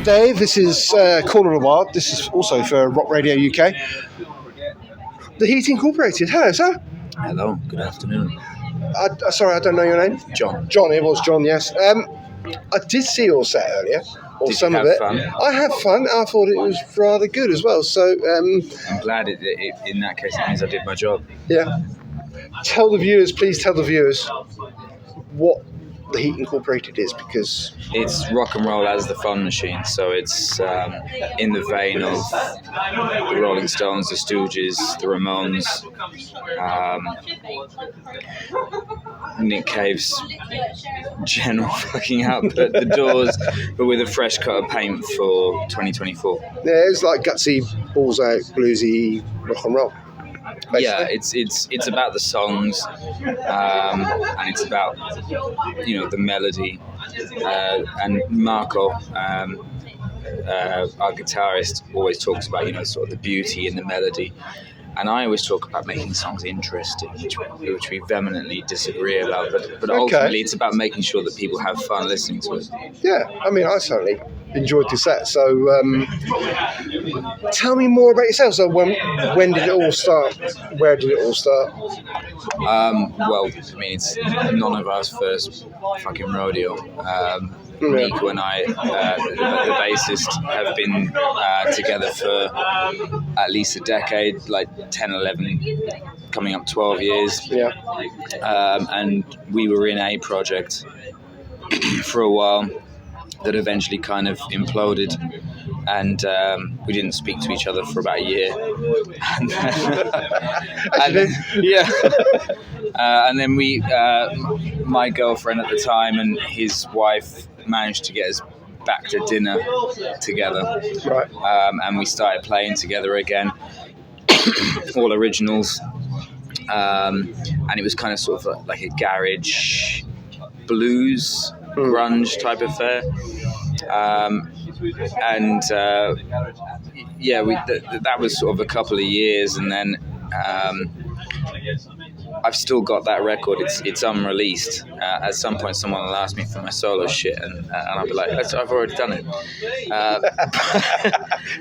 I'm Dave. This is Corner of the Wild. This is also for Rock Radio UK. The Heat Incorporated. Hello, sir. Hello, good afternoon. Sorry, I don't know your name. John. John, it was John, yes. I did see your set earlier, or Did some you of have it. fun? I had fun. I thought it was rather good as well. So, I'm glad it in that case it means I did my job. yeah. Please tell the viewers what the Heat Incorporated is, because It's rock and roll as the fun machine, so it's in the vein of the Rolling Stones, the Stooges, the Ramones, Nick Cave's general fucking output, the Doors, but with a fresh coat of paint for 2024. yeah, it's like gutsy, balls out, bluesy rock and roll. Basically. Yeah, it's about the songs, and it's about the melody. And Marco, our guitarist, always talks about sort of the beauty in the melody. And I always talk about making songs interesting, which we vehemently disagree about. But ultimately, it's about making sure that people have fun listening to it. Yeah, I mean, I certainly enjoyed the set. So, tell me more about yourself. So, when did it all start? Where did it all start? Well, I mean, it's none of our first fucking rodeo. Nico and I, the bassist, have been together for at least a decade, like 10, 11, coming up 12 years. Yeah. And we were in a project for a while that eventually kind of imploded, and we didn't speak to each other for about a year. And then we, my girlfriend at the time and his wife, managed to get us back to dinner together. Right. And we started playing together again, all originals. And it was kind of sort of like a garage blues grunge type affair. That was sort of a couple of years, and then I've still got that record. It's unreleased. At some point, someone will ask me for my solo shit, and I'll be like, I've already done it.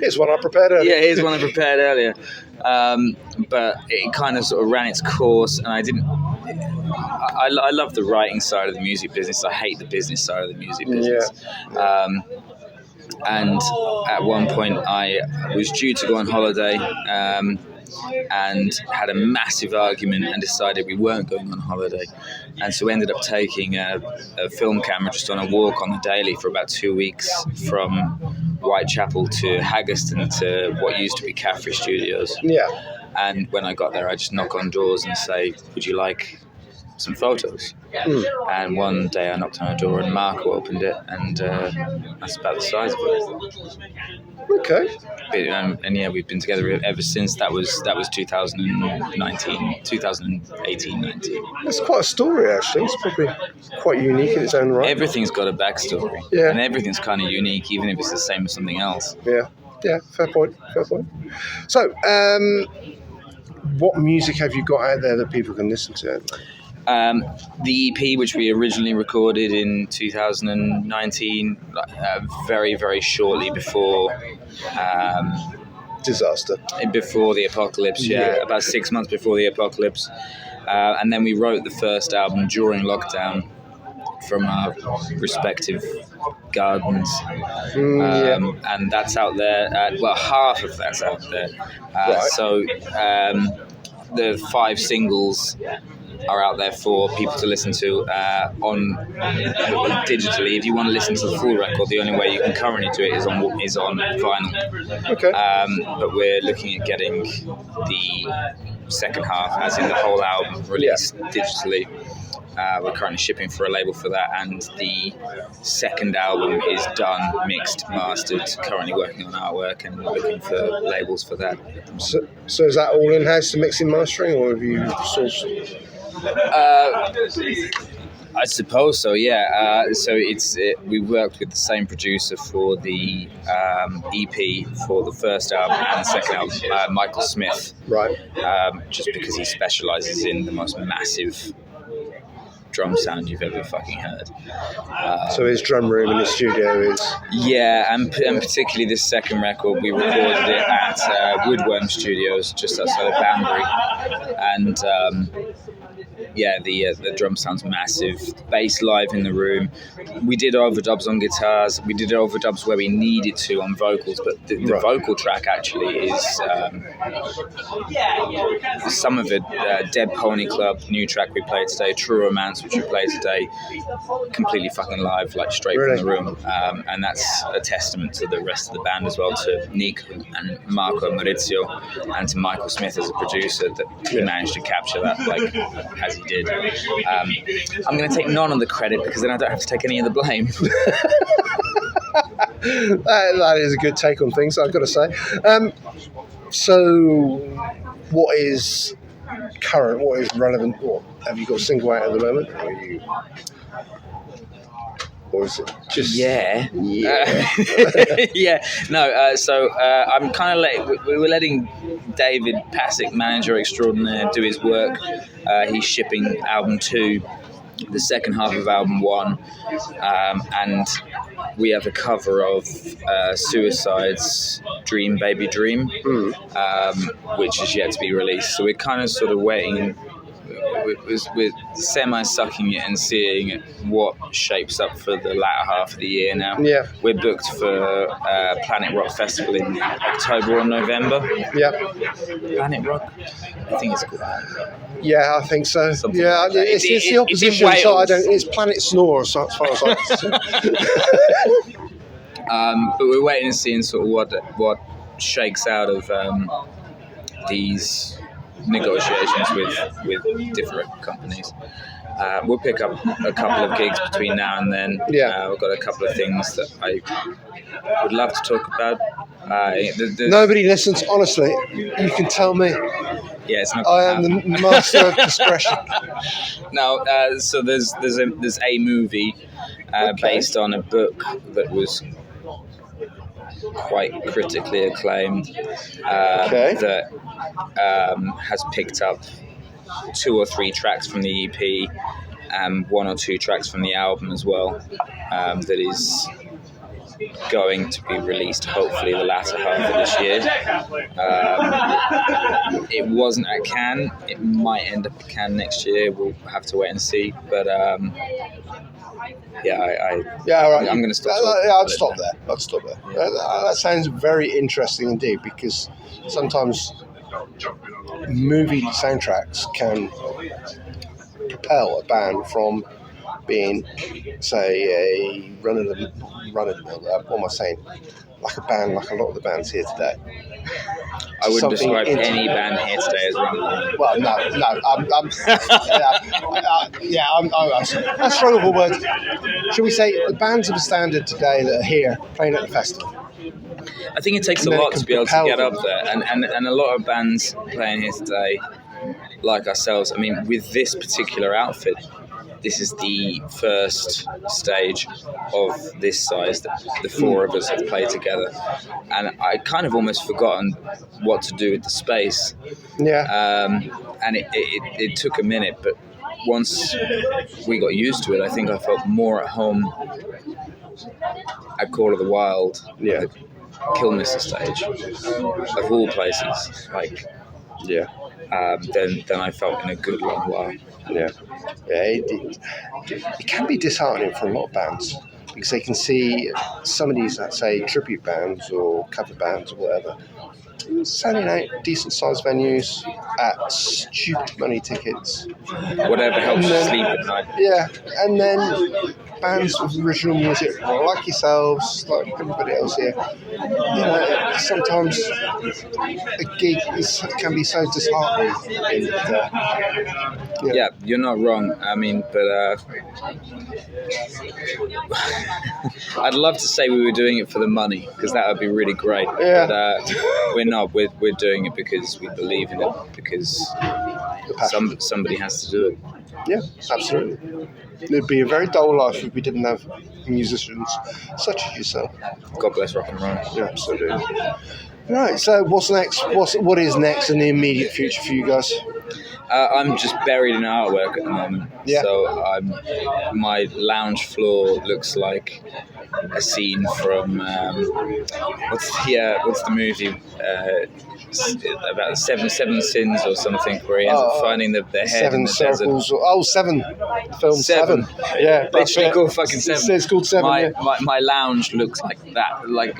Here's one I prepared earlier. Yeah, here's one I prepared earlier. But it kind of sort of ran its course, and I didn't. I love the writing side of the music business. I hate the business side of the music business. Yeah. And at one point, I was due to go on holiday. And had a massive argument and decided we weren't going on holiday, and so we ended up taking a film camera just on a walk on the daily for about 2 weeks from Whitechapel to Haggerston to what used to be Caffrey Studios. Yeah. And when I got there, I just knock on doors and say, would you like some photos? And one day I knocked on a door and Marco opened it, and that's about the size of it. Okay. And yeah, we've been together ever since. That was 2018, 19. That's quite a story, actually. It's probably quite unique in its own right. Everything's got a backstory. Yeah. And everything's kind of unique, even if it's the same as something else. Yeah. Fair point. So, what music have you got out there that people can listen to? The EP, which we originally recorded in 2019, very, very shortly before disaster, before the apocalypse. Yeah, about 6 months before the apocalypse, and then we wrote the first album during lockdown from our respective gardens, and that's out there. Half of that's out there. Right. So the 5 singles are out there for people to listen to on digitally. If you want to listen to the full record, the only way you can currently do it is on vinyl. Okay. But we're looking at getting the second half, as in the whole album, released digitally. We're currently shipping for a label for that, and the second album is done, mixed, mastered, currently working on artwork and looking for labels for that. So is that all in-house, the mixing, mastering, or have you sourced? I suppose so, yeah. We worked with the same producer for the EP for the first album and the second album, Michael Smith. Right. Just because he specialises in the most massive drum sound you've ever fucking heard. So his drum room in the studio is... Yeah, and particularly this second record, we recorded it at Woodworm Studios just outside of Banbury, and the drum sound's massive. Bass live in the room. We did overdubs on guitars. We did overdubs where we needed to on vocals, but the vocal track actually is some of it. Dead Pony Club, new track we played today. True Romance, which we played today, completely fucking live, like straight from the room. And that's a testament to the rest of the band as well, to Nick and Marco Maurizio, and to Michael Smith as a producer, that he managed to capture that like as he did. I'm going to take none of the credit because then I don't have to take any of the blame. That is a good take on things, I've got to say. So, what is current? What is relevant? What have you got a single out at the moment? Or is it just... Yeah. So I'm kind of we were letting David Pasick, manager extraordinaire, do his work. He's shipping album 2, the second half of album 1, and we have a cover of Suicide's Dream Baby Dream, which is yet to be released. So we're kind of sort of waiting. We're semi-sucking it and seeing what shapes up for the latter half of the year now. Yeah. We're booked for Planet Rock Festival in October or November. Yeah. Planet Rock? I think it's called Planet Rock. Yeah, I think so. Something yeah, like that. it's the opposition. It's So it's Planet Snore, so as far as I can see. But we're waiting and seeing sort of what shakes out of these negotiations with different companies. We'll pick up a couple of gigs between now and then. Yeah. We've got a couple of things that I would love to talk about. Nobody listens, honestly. You can tell me. Yeah, it's not. I am the master of discretion. No, so there's a movie based on a book that was quite critically acclaimed that has picked up 2 or 3 tracks from the EP and 1 or 2 tracks from the album as well, that is going to be released hopefully the latter half of this year. It wasn't at Cannes. It might end up at Cannes next year. We'll have to wait and see, but all right. I'm going to stop. I'd stop there. Yeah. That sounds very interesting indeed, because sometimes movie soundtracks can propel a band from being, say, a run-of-the-mill, what am I saying? Like a band, like a lot of the bands here today. I wouldn't describe any band here today as run-of-the-mill. Well, no. I'm struggle for words. Shall we say the bands of a standard today that are here playing at the festival? I think it takes a lot to be able to get up there, and a lot of bands playing here today, like ourselves. I mean, with this particular outfit, this is the first stage of this size that the 4 of us have played together, and I kind of almost forgotten what to do with the space. Yeah. And it took a minute, but once we got used to it, I think I felt more at home at Call of the Wild, Yeah. the Killmister stage, of all places, than I felt in a good long while. Yeah. It can be disheartening for a lot of bands, because they can see some of these, let's say, tribute bands or cover bands or whatever, selling out decent sized venues at stupid money tickets. Whatever helps you sleep at night. Yeah, and then bands with original music, like yourselves, like everybody else here, sometimes a gig can be so disheartening. Yeah, you're not wrong. I mean, but I'd love to say we were doing it for the money, because that would be really great. Yeah. But we're not. We're doing it because we believe in it, because somebody has to do it. Yeah, absolutely. It'd be a very dull life if we didn't have musicians such as yourself. God bless rock and roll. Yeah, absolutely. Right, so what's next? What is next in the immediate future for you guys? I'm just buried in artwork at the moment. Yeah. So my lounge floor looks like a scene from what's the movie about seven sins or something, where he ends up finding the head Seven in the circles. desert. Oh, Seven. Film Seven. Yeah, that's Literally it. called fucking Seven. It's called Seven. My, yeah. my lounge looks like that, like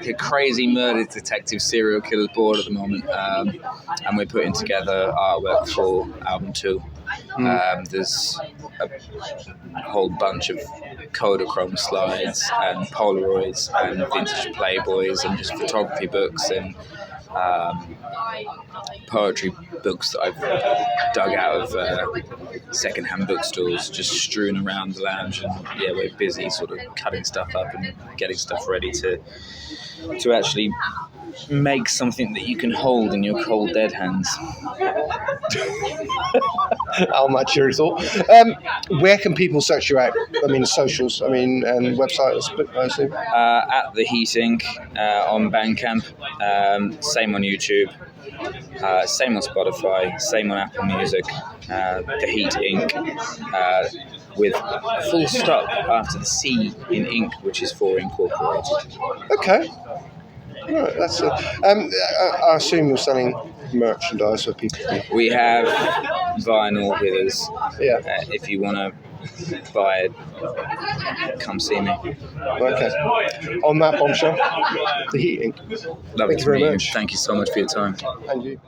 a crazy murder detective serial killer's board at the moment, and we're putting together artwork for album 2. There's a whole bunch of Kodachrome slides and Polaroids and vintage Playboys and just photography books and poetry books that I've dug out of second-hand bookstores, just strewn around the lounge. And yeah, we're busy sort of cutting stuff up and getting stuff ready to actually make something that you can hold in your cold dead hands. How much your thought? Where can people search you out? I mean, socials. I mean, and websites. I assume. At The Heat Inc. On Bandcamp. Same on YouTube. Same on Spotify. Same on Apple Music. The Heat Inc. With a full stop after the C in Inc., which is for Incorporated. Okay. Right, that's it. I assume you're selling merchandise for people. We have vinyl with us. Yeah. If you want to buy it, come see me. Okay. On that bombshell, The Heat Inc. Lovely Thank you to very meet you. much. Thank you so much for your time. And you.